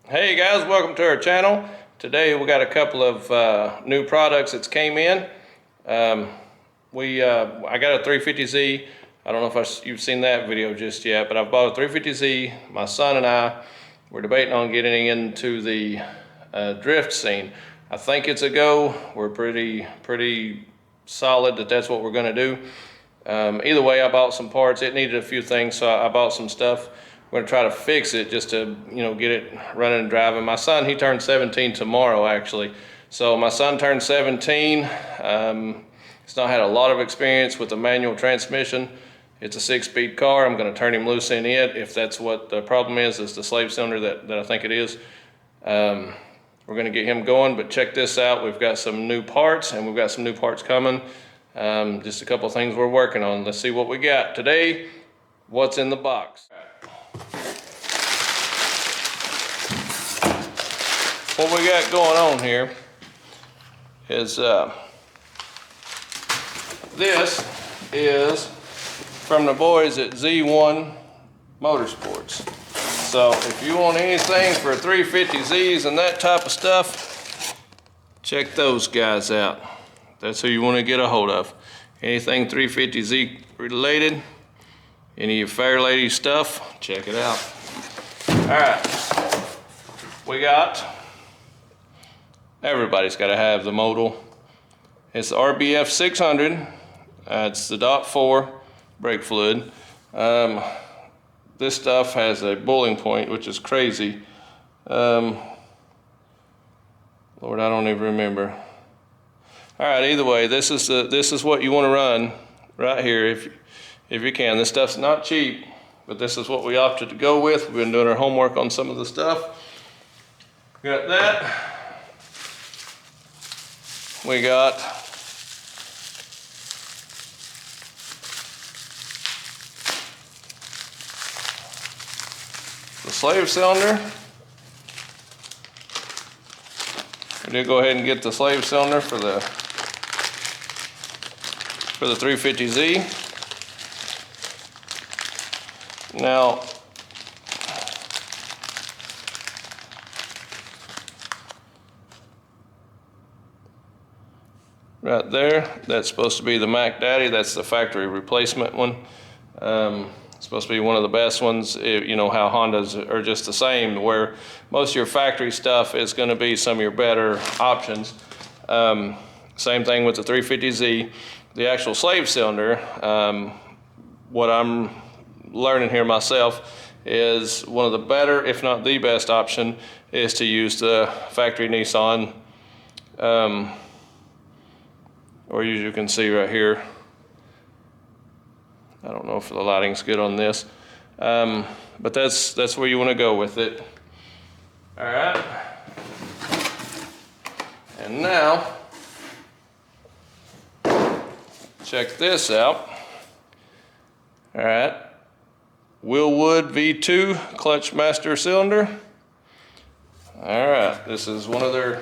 Hey guys, welcome to our channel. Today we got a couple of new products that's came in. I got a 350Z. I don't know if you've seen that video just yet, but I bought a 350Z. My son and I were debating on getting into the drift scene. I think it's a go. We're pretty solid that that's what we're going to do. Either way, I bought some parts. It needed a few things, so I bought some stuff. We're gonna try to fix it just to, get it running and driving. My son, he turned 17 tomorrow, actually. So my son turned 17. He's not had a lot of experience with a manual transmission. It's a 6-speed car. I'm gonna turn him loose in it. If that's what the problem is the slave cylinder that I think it is. We're gonna get him going, but check this out. We've got some new parts, and we've got some new parts coming. Just a couple of things we're working on. Let's see what we got today. What's in the box? What we got going on here is this is from the boys at Z1 Motorsports. So if you want anything for 350Zs and that type of stuff, check those guys out. That's who you want to get a hold of. Anything 350Z related, any of Fairlady stuff, check it out. All right, we got, everybody's got to have the modal. It's the RBF 600. It's the .4 brake fluid. This stuff has a boiling point, which is crazy. Lord, I don't even remember. All right, either way, this is what you want to run right here if you can. This stuff's not cheap, but this is what we opted to go with. We've been doing our homework on some of the stuff. Got that. We got the slave cylinder. We did go ahead and get the slave cylinder for the 350Z. Now, right there, that's supposed to be the Mac Daddy. That's the factory replacement one. It's supposed to be one of the best ones. You know how Hondas are just the same, where most of your factory stuff is going to be some of your better options. Same thing with the 350Z. The actual slave cylinder, what I'm learning here myself, is one of the better, if not the best option, is to use the factory Nissan. Or as you can see right here, I don't know if the lighting's good on this, but that's where you want to go with it. All right, and now check this out. All right, Wilwood V2 clutch master cylinder. All right, this is one of their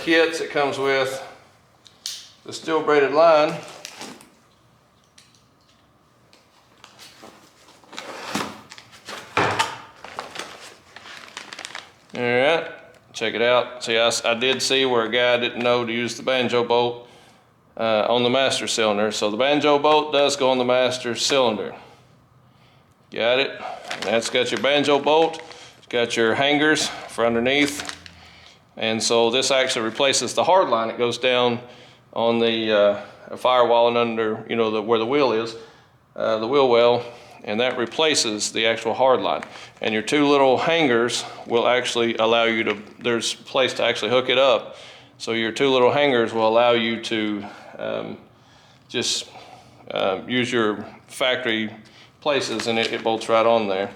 kits. It comes with the steel braided line. All right, check it out. See, I did see where a guy didn't know to use the banjo bolt on the master cylinder. So the banjo bolt does go on the master cylinder. Got it? And that's got your banjo bolt. It's got your hangers for underneath. And so this actually replaces the hard line. It goes down on the firewall and under, where the wheel is, the wheel well, and that replaces the actual hard line. And your two little hangers will actually allow you to, there's a place to actually hook it up. So your two little hangers will allow you to just use your factory places, and it bolts right on there.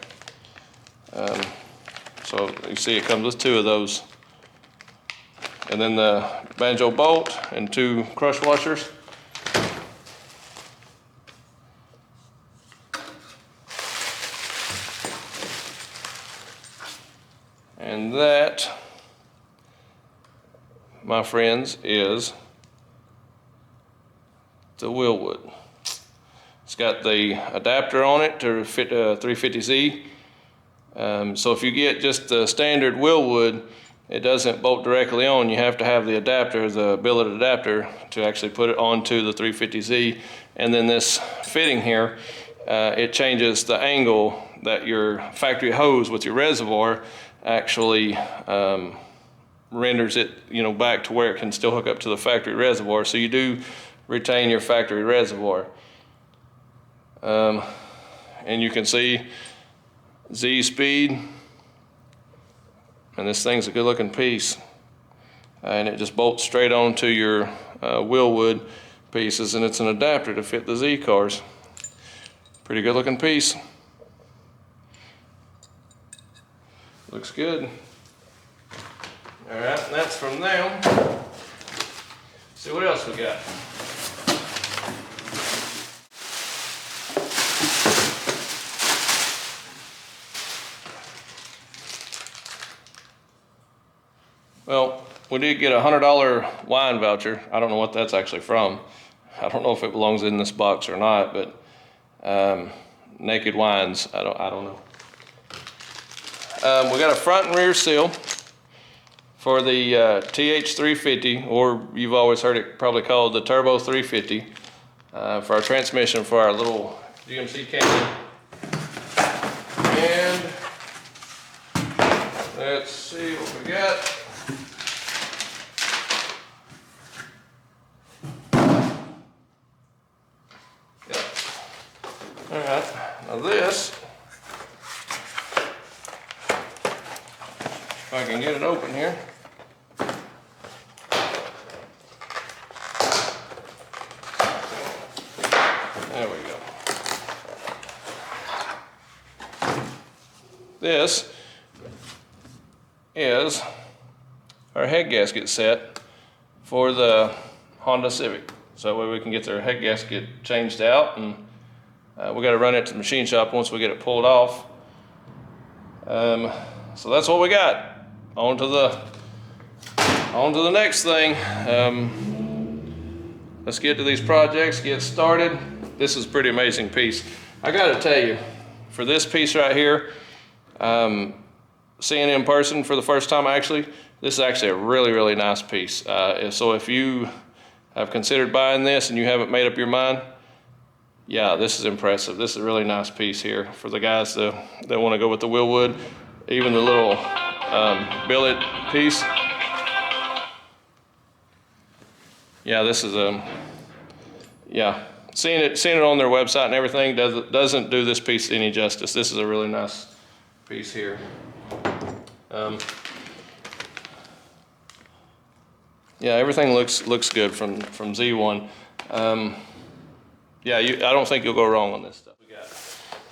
So you see it comes with two of those. And then the banjo bolt and two crush washers. And that, my friends, is the Wilwood. It's got the adapter on it to fit a 350Z. So if you get just the standard Wilwood, it doesn't bolt directly on. You have to have the adapter, the billet adapter, to actually put it onto the 350Z. And then this fitting here, it changes the angle that your factory hose with your reservoir actually renders it, back to where it can still hook up to the factory reservoir. So you do retain your factory reservoir. And you can see Z speed, and this thing's a good looking piece, and it just bolts straight onto your Wilwood pieces, and it's an adapter to fit the Z cars. Pretty good looking piece. Looks good. All right, and that's from them. See what else we got. Well, we did get a $100 wine voucher. I don't know what that's actually from. I don't know if it belongs in this box or not, but Naked Wines, I don't know. We got a front and rear seal for the TH350, or you've always heard it probably called the Turbo 350, for our transmission for our little GMC Canyon. And let's see what we got. All right, now this, if I can get it open here. There we go. This is our head gasket set for the Honda Civic. So that way we can get their head gasket changed out, and we got to run it to the machine shop once we get it pulled off. So that's what we got. On to the next thing. Let's get to these projects, get started. This is a pretty amazing piece. I got to tell you, for this piece right here, seeing it in person for the first time, this is actually a really, really nice piece. So if you have considered buying this and you haven't made up your mind, yeah, this is impressive. This is a really nice piece here for the guys that want to go with the Wilwood. Even the little billet piece. Yeah, this is yeah. Seeing it on their website and everything doesn't do this piece any justice. This is a really nice piece here. Yeah, everything looks good from Z1. Yeah, I don't think you'll go wrong on this stuff.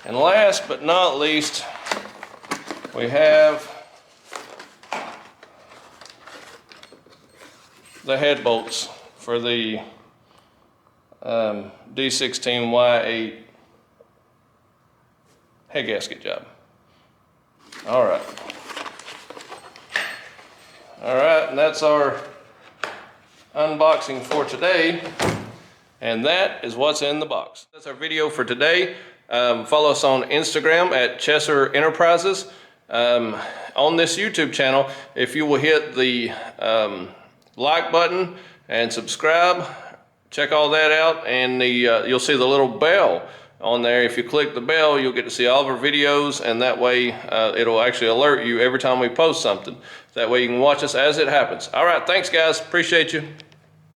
And last but not least, we have the head bolts for the D16Y8 head gasket job. All right, and that's our unboxing for today. And that is what's in the box. That's our video for today. Follow us on Instagram at Chesser Enterprises. On this YouTube channel, if you will hit the like button and subscribe, check all that out, and you'll see the little bell on there. If you click the bell, you'll get to see all of our videos, and that way it'll actually alert you every time we post something. That way you can watch us as it happens. All right, thanks guys, appreciate you.